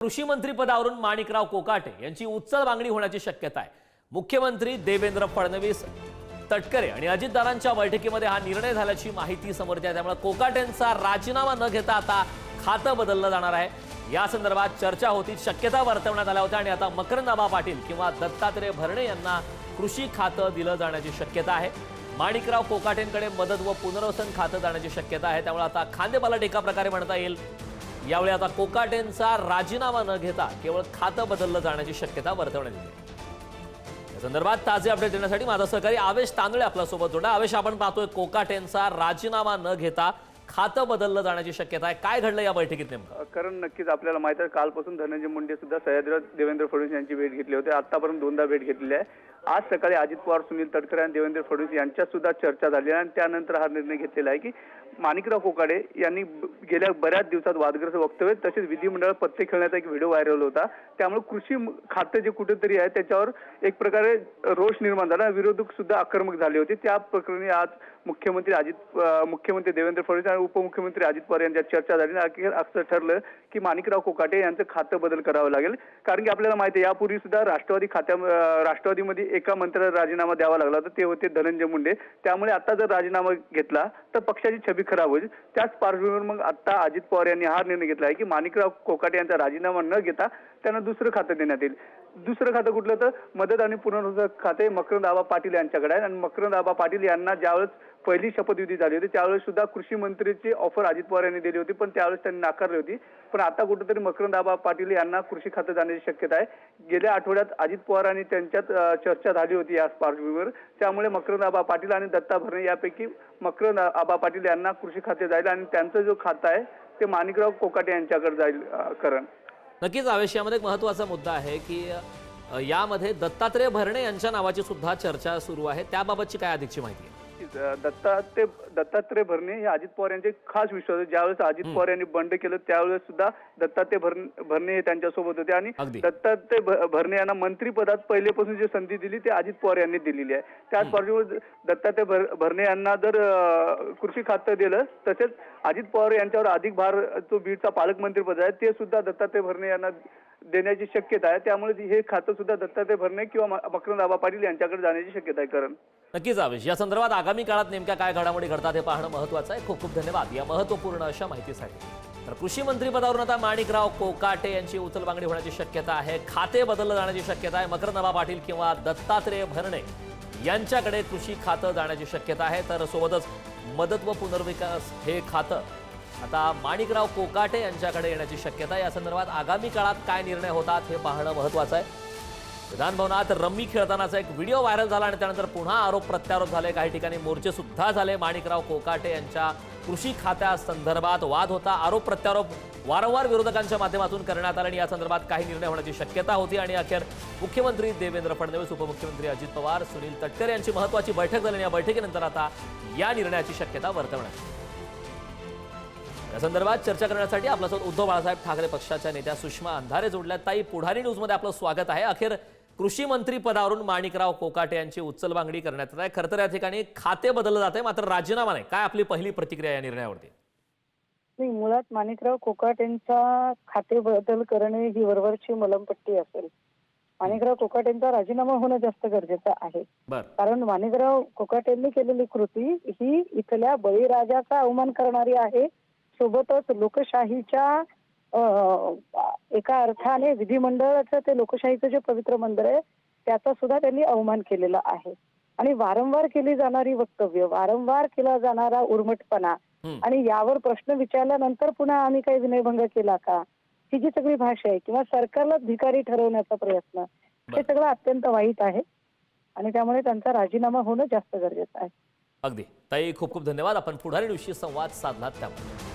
कृषी मंत्री पदावरून माणिकराव कोकाटे यांची उच्चल मागणी होण्याची शक्यता आहे। मुख्यमंत्री देवेंद्र फडणवीस, तटकरे आणि अजितदारांच्या बैठकीमध्ये हा निर्णय झाल्याची माहिती समोर येते। त्यामुळे कोकाटेंचा राजीनामा न घेता आता खातं बदललं जाणार आहे। या संदर्भात चर्चा होती, शक्यता वर्तवण्यात आल्या होत्या आणि आता मकरंद पाटील किंवा दत्तात्रय भरणे यांना कृषी खातं दिलं जाण्याची शक्यता आहे। माणिकराव कोकाटेंकडे मदत व पुनर्वसन खातं जाण्याची शक्यता आहे। त्यामुळे आता खांदेपालट एका प्रकारे म्हणता येईल। यावेळी आता कोकाटेंचा राजीनामा न घेता केवळ खातं बदललं जाण्याची शक्यता वर्तवण्यात येते। या संदर्भात ताजे अपडेट देण्यासाठी माझा सहकारी आवेश तांदळे आपल्या सोबत जोडला। आवेश, आपण पाहतोय कोकाटेंचा राजीनामा न घेता खातं बदललं जाण्याची शक्यता आहे, काय घडलं या बैठकीत नेमकं? कारण नक्कीच आपल्याला माहिती आहे, कालपासून धनंजय मुंडे सुद्धा सह्याद्रीवर देवेंद्र फडणवीस यांची भेट घेतली होती। आतापर्यंत दोनदा भेट घेतलेली आहे। आज सकाळी अजित पवार, सुनील तटकरे आणि देवेंद्र फडणवीस यांच्यात सुद्धा चर्चा झाली आणि त्यानंतर हा निर्णय घेतलेला आहे की माणिकराव कोकाटे यांनी गेल्या बऱ्याच दिवसात वादग्रस्त वक्तव्य तसेच विधिमंडळात पत्ते खेळण्याचा एक व्हिडिओ व्हायरल होता। त्यामुळे कृषी खाते जे कुठेतरी आहे त्याच्यावर एक प्रकारे रोष निर्माण झाला, विरोधक सुद्धा आक्रमक झाले होते। त्या प्रकरणी आज मुख्यमंत्री देवेंद्र फडणवीस आणि उपमुख्यमंत्री अजित पवार यांच्यात चर्चा झाली आणि अखेर असं ठरलं की माणिकराव कोकाटे यांचं खातं बदल करावं लागेल। कारण की आपल्याला माहिती आहे, यापूर्वी सुद्धा राष्ट्रवादीमध्ये एका मंत्र्याला राजीनामा द्यावा लागला होता, ते होते धनंजय मुंडे। त्यामुळे आता जर राजीनामा घेतला तर पक्षाची छबी खराब होईल। त्याच पार्श्वभूमीवर मग आता अजित पवार यांनी हा निर्णय घेतला आहे की माणिकराव कोकाटे यांचा राजीनामा न घेता त्यांना दुसरं खातं देण्यात येईल। दुसरं खातं कुठलं तर मदत आणि पुनर्वसन खाते मकरंद पाटील यांच्याकडे आहे आणि मकरंद पाटील यांना ज्यावेळेस पहिली शपथविधी झाली होती त्यावेळेस सुद्धा कृषी मंत्रीची ऑफर अजित पवार यांनी दिली होती, पण त्यावेळेस त्यांनी नाकारली होती। पण आता कुठेतरी मकरंद पाटील यांना कृषी खातं जाण्याची शक्यता आहे। गेल्या आठवड्यात अजित पवार आणि त्यांच्यात चर्चा झाली होती या पार्श्वभूमीवर। त्यामुळे मकरंद पाटील आणि दत्ता भरणे यापैकी मकरंद पाटील यांना कृषी खाते जाईल आणि त्यांचं जो खातं आहे ते माणिकराव कोकाटे यांच्याकडे जाईल। करण नक्कीच आवेश, यामध्ये एक महत्त्वाचा मुद्दा आहे की यामध्ये दत्तात्रय भरणे यांच्या नावाची सुद्धा चर्चा सुरू आहे, त्याबाबतची काय अधिकची माहिती आहे? दत्तात्रय भरणे हे अजित पवार यांचे खास विश्वास आहे। ज्यावेळेस अजित पवार यांनी बंड केलं त्यावेळेस सुद्धा दत्तात्रय भरणे हे त्यांच्यासोबत होते आणि दत्तात्रय भरणे यांना मंत्रिपदात पहिलेपासून जी संधी दिली ते अजित पवार यांनी दिलेली आहे। त्याच पार्श्वभूमीवर दत्तात्रय भरणे यांना जर कृषी खातं दिलं तसेच अजित पवार यांच्यावर अधिक भार जो बीडचा पालकमंत्रीपद आहे ते सुद्धा दत्तात्रय भरणे यांना देण्याची शक्यता आहे। त्यामुळे हे खातं सुद्धा दत्तात्रय भरणे किंवा मकरंद पाटील यांच्याकडे जाण्याची शक्यता आहे। करण नक्कीच आवेश, या संदर्भात आगामी काळात नेमक्या काय घडामोडी घडतात हे पाहणं महत्त्वाचं आहे। खूप खूप धन्यवाद या महत्त्वपूर्ण अशा माहितीसाठी। तर कृषी मंत्री पदावरून आता माणिकराव कोकाटे यांची उचल मागणी होण्याची शक्यता आहे, खाते बदललं जाण्याची शक्यता आहे। मकरंद पाटील किंवा दत्तात्रय भरणे यांच्याकडे कृषी खातं जाण्याची शक्यता आहे। तर सोबतच मदत व पुनर्विकास हे खातं आता माणिकराव कोकाटे यांच्याकडे येण्याची शक्यता आहे। या संदर्भात आगामी काळात काय निर्णय होतात हे पाहणं महत्त्वाचं आहे। विधान भवनात रम्मी खेळतानाचा एक व्हिडिओ व्हायरल झाला आणि त्यानंतर पुन्हा आरोप प्रत्यारोप झाले, काही ठिकाणी मोर्चे सुद्धा झाले। माणिकराव कोकाटे यांच्या कृषी खात्या संदर्भात वाद होता, आरोप प्रत्यारोप वारंवार विरोधकांच्या माध्यमातून करण्यात आले आणि या संदर्भात काही निर्णय होण्याची शक्यता होती आणि अखेर मुख्यमंत्री देवेंद्र फडणवीस, उपमुख्यमंत्री अजित पवार, सुनील तटकरे यांची महत्त्वाची बैठक झाली। या बैठकीनंतर आता या निर्णयाची शक्यता वर्तवण्यात या संदर्भात चर्चा करण्यासाठी आपल्यासोबत उद्धव बाळासाहेब ठाकरे पक्षाच्या नेत्या सुषमा अंधारे जोडल्या। ताई, पुढारी न्यूजमध्ये आपलं स्वागत आहे। अखेर कृषी मंत्री पदावरून माणिकराव कोकाटे यांची उच्चल मागणी करण्यात येत आहे। खरं तर या ठिकाणी खाते बदललं जाते, मात्र राजीनामा नाही। काय आपली पहिली प्रतिक्रिया या निर्णयावरती? नाही, मुळात माणिकराव कोकाटेंचा खाते बदल करणे ही वरवरची मलमपट्टी असेल। माणिकराव कोकाटेंचा राजीनामा होणं जास्त गरजेचं आहे, कारण माणिकराव कोकाटेंनी केलेली कृती ही इथल्या बळीराजाचा अवमान करणारी आहे। सोबतच लोकशाहीच्या एका अर्थाने विधिमंडळाचं ते लोकशाहीचं जे पवित्र मंदिर आहे त्याचा सुद्धा त्यांनी अवमान केलेला आहे। आणि वारंवार केली जाणारी वक्तव्य, वारंवार केला जाणारा उर्मटपणा आणि यावर प्रश्न विचारल्यानंतर पुन्हा आम्ही काही विनयभंग केला का, ही जी सगळी भाषा आहे किंवा सरकारला धिकारी ठरवण्याचा प्रयत्न, हे सगळं अत्यंत वाईट आहे आणि त्यामुळे त्यांचा राजीनामा होणं जास्त गरजेचं आहे। अगदी ताई, खूप खूप धन्यवाद। आपण पुढारी न्यूजशी संवाद साधलात त्यामुळे।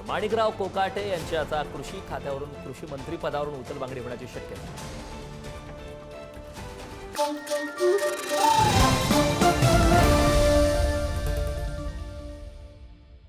माणिकराव कोकाटे यांची आता कृषी खात्यावरून कृषी मंत्री पदावरून उचल मागणी होण्याची शक्यता आहे।